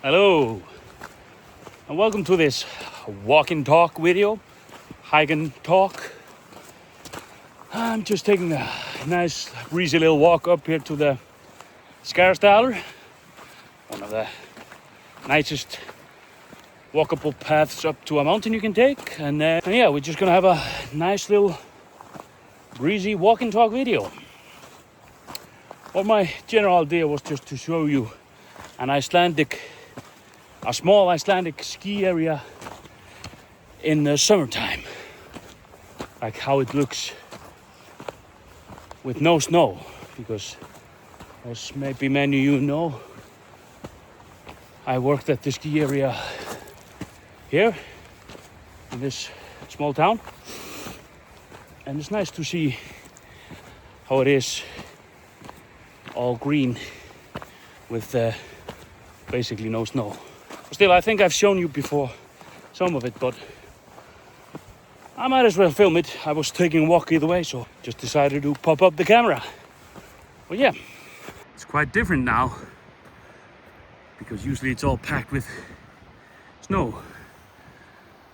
Hello, and welcome to this walk and talk video, hike and talk. I'm just taking a nice breezy little walk up here to the Skarðsdalur, one of the nicest walkable paths up to a mountain you can take. And yeah, we're just gonna have a nice little breezy walk and talk video. Well, my general idea was just to show you a small Icelandic ski area in the summertime, like how it looks with no snow, because as maybe many of you know, I worked at the ski area here in this small town, and it's nice to see how it is all green with basically no snow. Still, I think I've shown you before some of it, but I might as well film it. I was taking a walk either way, so just decided to pop up the camera. Well, yeah, it's quite different now, because usually it's all packed with snow.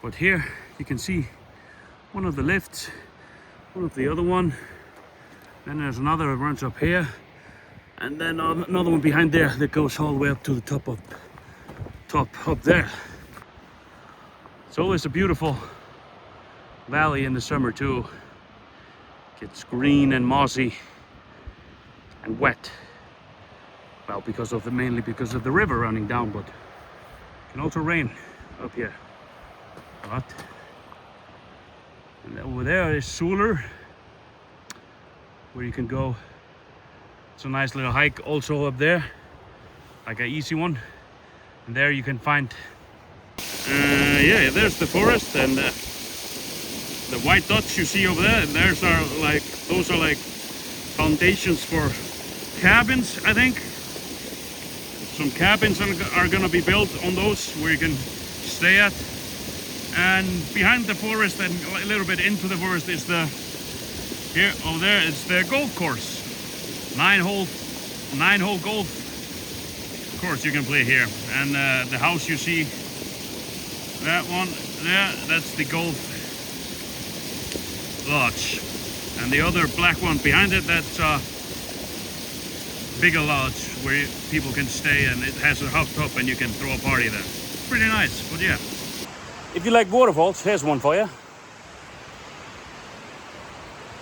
But here you can see one of the lifts, one of the other one. Then there's another that runs up here, and then another one behind there that goes all the way up to the top up there. It's always a beautiful valley in the summer too. Gets green and mossy and wet. Well, mainly because of the river running down, but it can also rain up here a lot. And over there is Skarðsdalur, where you can go. It's a nice little hike also up there, like an easy one. And there you can find, yeah, there's the forest, and the white dots you see over there. And those are like foundations for cabins, I think. Some cabins are gonna be built on those where you can stay at. And behind the forest and a little bit into the forest is over there is the golf course. Nine-hole golf course you can play here. And the house you see, that one there, that's the golf lodge. And the other black one behind it, that's a bigger lodge where people can stay, and it has a hot tub and you can throw a party there. Pretty nice, but yeah. If you like waterfalls, here's one for you.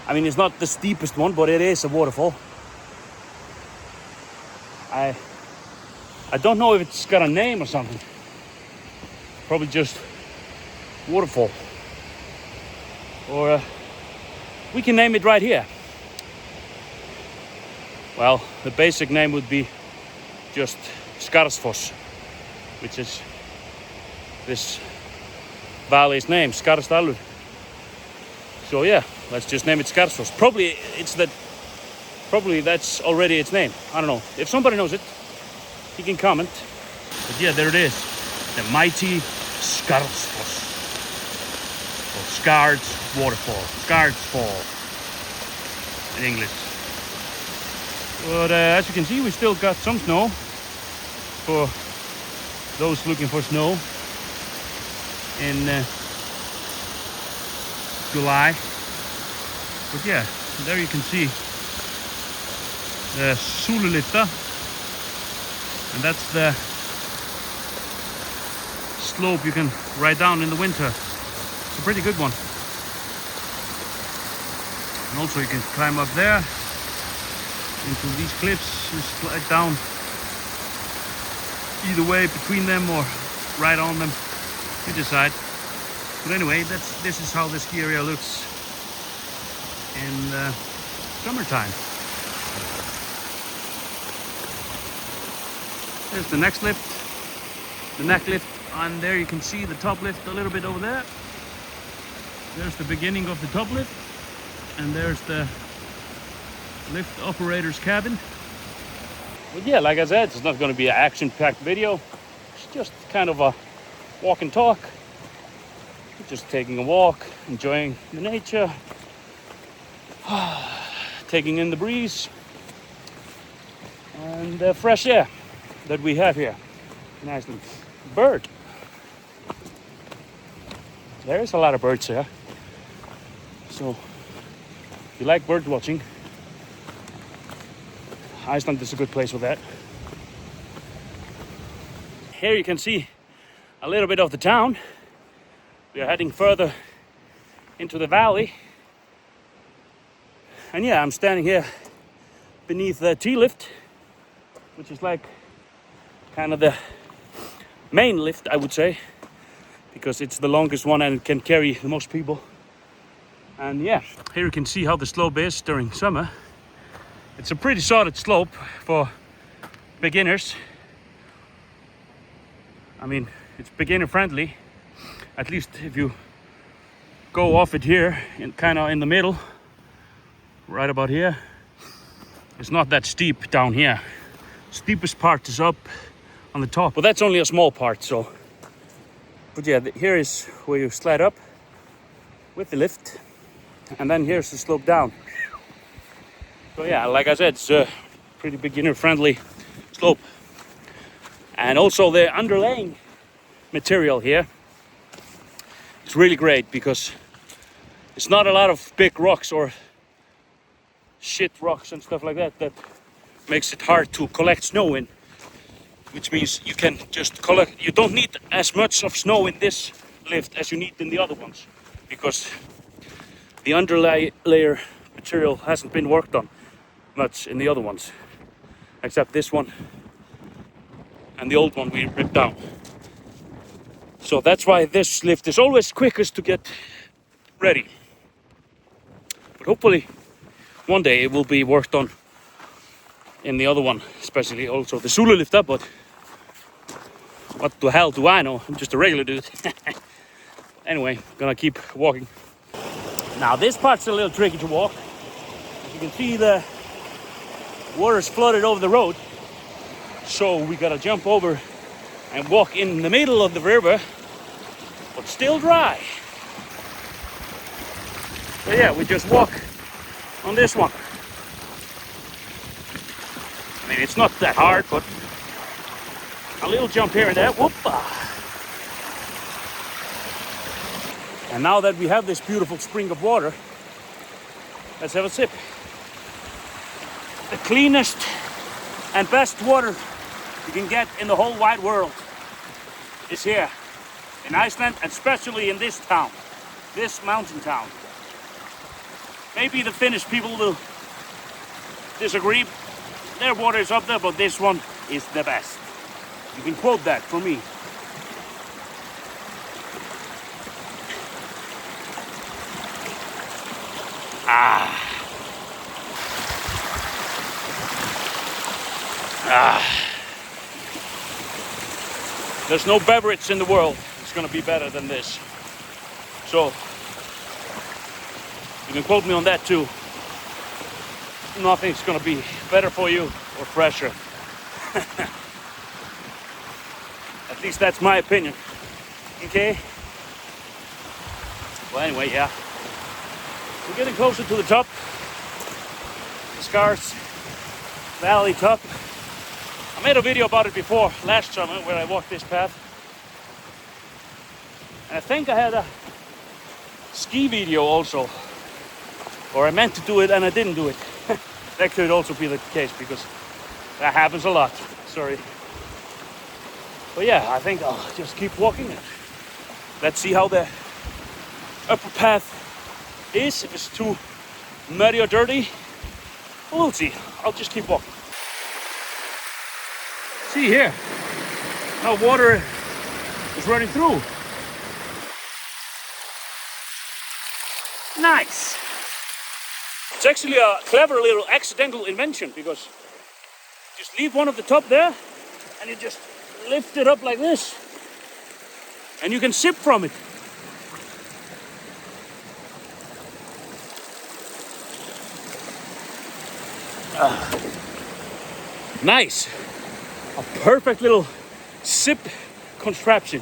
I mean, it's not the steepest one, but it is a waterfall. I don't know if it's got a name or something. Probably just waterfall. Or we can name it right here. Well, the basic name would be just Skarðsfoss, which is this valley's name, Skarðsdalur. So yeah, let's just name it Skarðsfoss. Probably that's already its name. I don't know. If somebody knows it, he can comment. But yeah, there it is. The mighty Skarðsfoss. Or Skarðs waterfall. Skarðsfall in English. But as you can see, we still got some snow for those looking for snow in July. But yeah, there you can see the Súlulifta. And that's the slope you can ride down in the winter. It's a pretty good one. And also you can climb up there into these cliffs and slide down either way between them or right on them. You decide. But anyway, this is how the ski area looks in the summertime. There's the next lift, the neck lift, and there you can see the top lift a little bit over there. There's the beginning of the top lift, and there's the lift operator's cabin. But yeah, like I said, it's not going to be an action-packed video. It's just kind of a walk and talk. Just taking a walk, enjoying the nature, taking in the breeze and the fresh air that we have here in Iceland. Bird. There's a lot of birds here. So, if you like bird watching, Iceland is a good place for that. Here you can see a little bit of the town. We are heading further into the valley. And yeah, I'm standing here beneath the T-lift, which is like kind of the main lift, I would say, because it's the longest one and it can carry the most people. And yeah, here you can see how the slope is during summer. It's a pretty solid slope for beginners. I mean, it's beginner friendly, at least if you go off it here and kind of in the middle, right about here. It's not that steep down here. Steepest part is up on the top, but that's only a small part. So, but yeah, here is where you slide up with the lift, and then here's the slope down. So yeah, like I said, it's a pretty beginner friendly slope. And also the underlaying material here is really great because it's not a lot of big rocks or shit rocks and stuff like that that makes it hard to collect snow in, which means you can just collect. You don't need as much of snow in this lift as you need in the other ones because the underlayer material hasn't been worked on much in the other ones, except this one and the old one we ripped down. So that's why this lift is always quickest to get ready. But hopefully one day it will be worked on in the other one, especially also the Zulu lift up, but what the hell do I know? I'm just a regular dude. Anyway, gonna keep walking. Now this part's a little tricky to walk. As you can see, the water's flooded over the road. So we gotta jump over and walk in the middle of the river, but still dry. So yeah, we just walk on this one. I mean, it's not that hard, but a little jump here and there. Whoop-a. And now that we have this beautiful spring of water, let's have a sip. The cleanest and best water you can get in the whole wide world is here in Iceland, and especially in this town, this mountain town. Maybe the Finnish people will disagree. Their water is up there, but this one is the best. You can quote that from me. There's no beverage in the world that's gonna be better than this. So, you can quote me on that too. Nothing's gonna be better for you or fresher. At least that's my opinion. Okay? Well, anyway, yeah. We're getting closer to the top. The Skarðs Valley top. I made a video about it before last summer where I walked this path. And I think I had a ski video also. Or I meant to do it and I didn't do it. That could also be the case because that happens a lot. Sorry. But yeah, I think I'll just keep walking it. Let's see how the upper path is. If it's too muddy or dirty, we'll see. I'll just keep walking. See here, now water is running through. Nice. It's actually a clever little accidental invention because you just leave one of the top there and you just lift it up like this and you can sip from it. Nice. A perfect little sip contraption.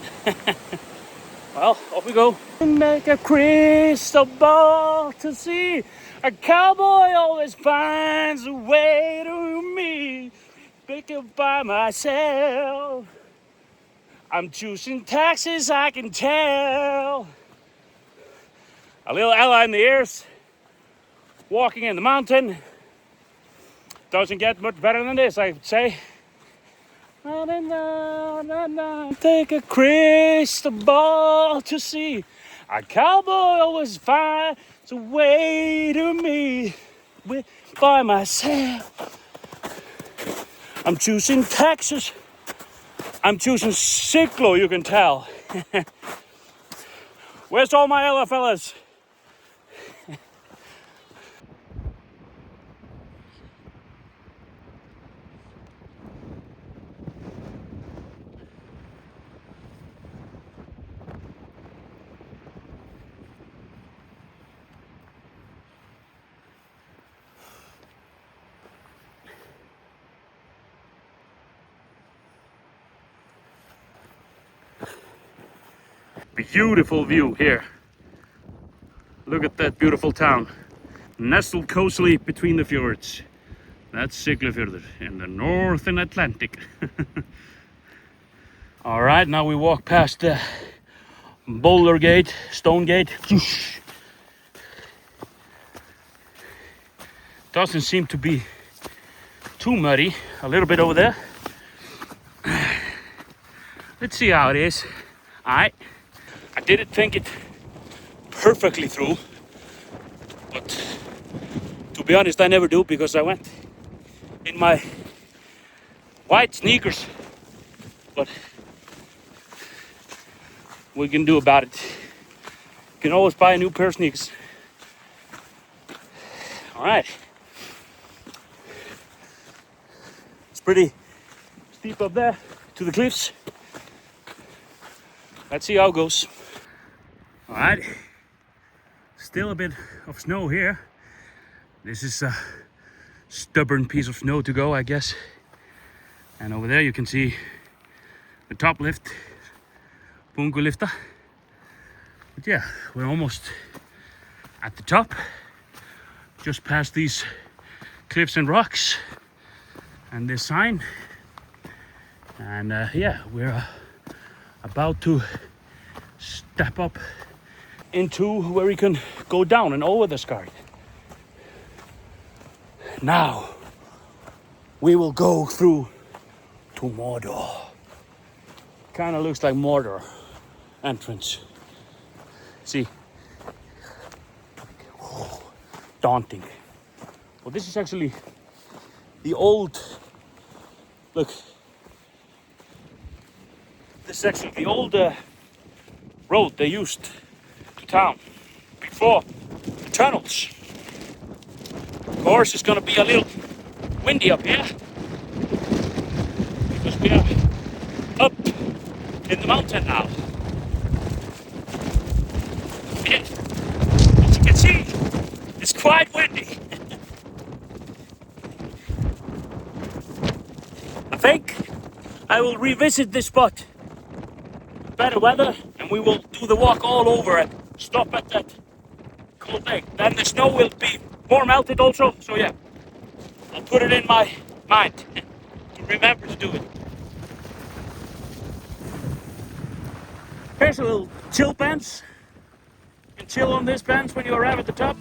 Well, off we go. Make a crystal ball to see. A cowboy always finds a way to me. Pick it by myself. I'm choosing taxes, I can tell. A little Ella in the ears, walking in the mountain. Doesn't get much better than this, I'd say. Take a crystal ball to see. A cowboy always finds a way to me by myself. I'm choosing Texas. I'm choosing Ciclo, you can tell. Where's all my Ella fellas? Beautiful view here. Look at that beautiful town. Nestled cozily between the fjords. That's Siglufjörður in the Northern Atlantic. All right, now we walk past the boulder gate, stone gate. Doesn't seem to be too muddy. A little bit over there. Let's see how it is. All right. I didn't think it perfectly through, but to be honest, I never do because I went in my white sneakers. But what can do about it? You can always buy a new pair of sneakers. All right. It's pretty steep up there to the cliffs. Let's see how it goes. All right. Still a bit of snow here. This is a stubborn piece of snow to go, I guess. And over there you can see the top lift, Bungulifta. But yeah, we're almost at the top, just past these cliffs and rocks and this sign. And yeah, we're about to step up into where we can go down and over the Skarð. Now we will go through to Mordor. Kind of looks like Mordor entrance. See, daunting. Well, this is actually the old. Look, this is actually the old road they used to town before the tunnels. Of course, it's gonna be a little windy up here because we are up in the mountain now. And as you can see, it's quite windy. I think I will revisit this spot. Better weather, and we will do the walk all over and stop at that cold lake. Then the snow will be more melted also, so yeah, I'll put it in my mind to remember to do it. Here's a little chill bench. You can chill on this bench when you arrive at the top.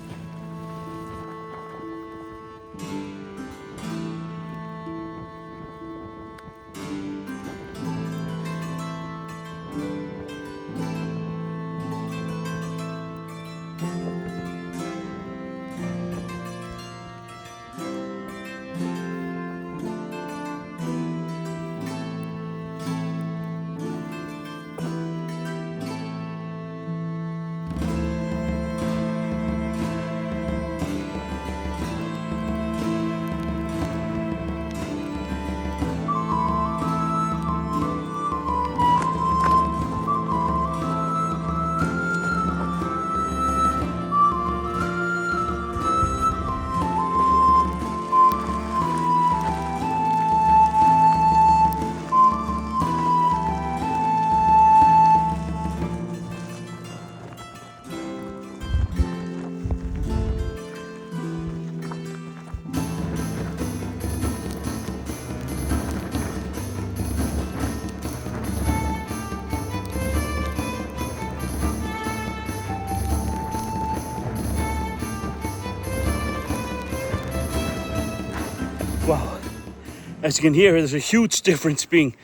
As you can hear, there's a huge difference being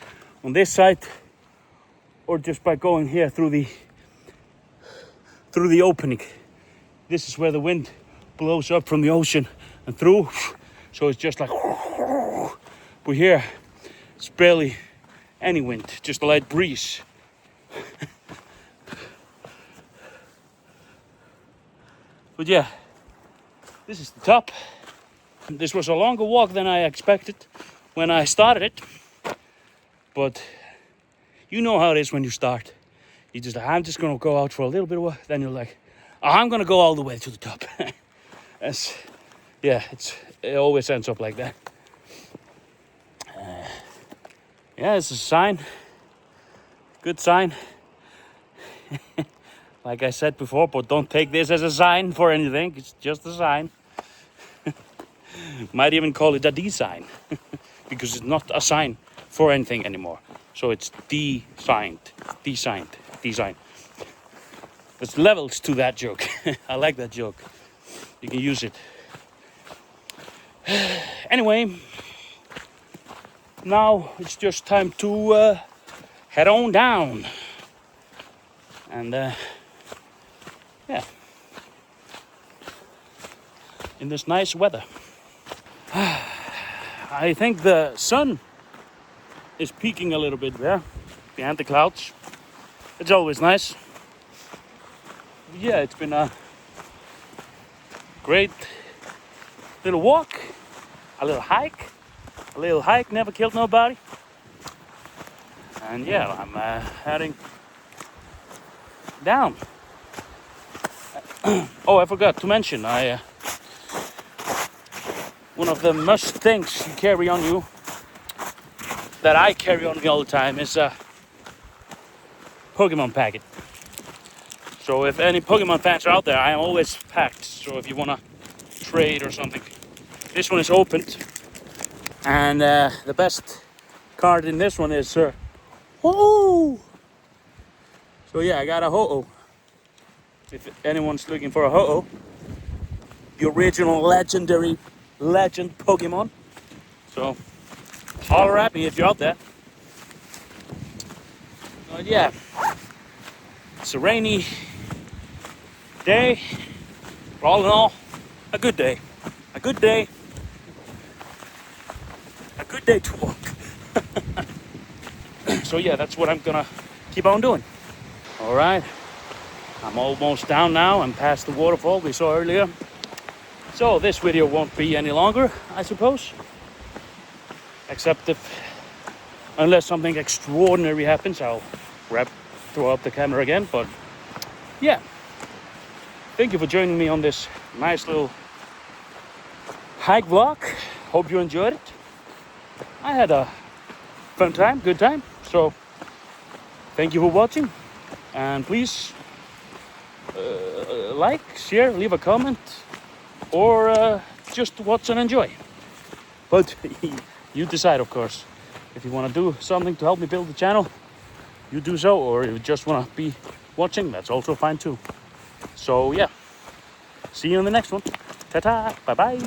on this side or just by going here through the opening. This is where the wind blows up from the ocean and through, so it's just like, but here it's barely any wind, just a light breeze. But yeah, this is the top. This was a longer walk than I expected when I started it, but you know how it is when you start. You just like, I'm just gonna go out for a little bit of walk, then you're like, oh, I'm gonna go all the way to the top. It always ends up like that. Yeah, it's a sign, good sign. Like I said before, but don't take this as a sign for anything. It's just a sign. Might even call it a D-sign because it's not a sign for anything anymore. So it's designed. There's levels to that joke. I like that joke. You can use it. Anyway, now it's just time to head on down. And yeah, in this nice weather. I think the sun is peeking a little bit there behind the clouds. It's always nice. Yeah, it's been a great little walk, a little hike. Never killed nobody. And yeah, I'm heading down. Oh, I forgot to mention, one of the must things you carry on you, that I carry on me all the time, is a Pokemon packet. So if any Pokemon fans are out there, I am always packed. So if you want to trade or something, this one is opened. And the best card in this one is Ho-Oh! So yeah, I got a Ho-Oh. If anyone's looking for a Ho-Oh, the original legendary legend Pokemon. So holler at me if you're out there. But yeah, it's a rainy day, but all in all, a good day. A good day to walk. So yeah, that's what I'm gonna keep on doing. All right, I'm almost down now. I'm past the waterfall we saw earlier. So this video won't be any longer, I suppose. Except unless something extraordinary happens, I'll throw up the camera again. But yeah, thank you for joining me on this nice little hike vlog. Hope you enjoyed it. I had a fun time, good time. So thank you for watching, and please like, share, leave a comment, or just watch and enjoy. But you decide, of course. If you want to do something to help me build the channel, you do so, or if you just want to be watching, that's also fine too. So yeah, see you in the next one. Ta-ta, bye-bye.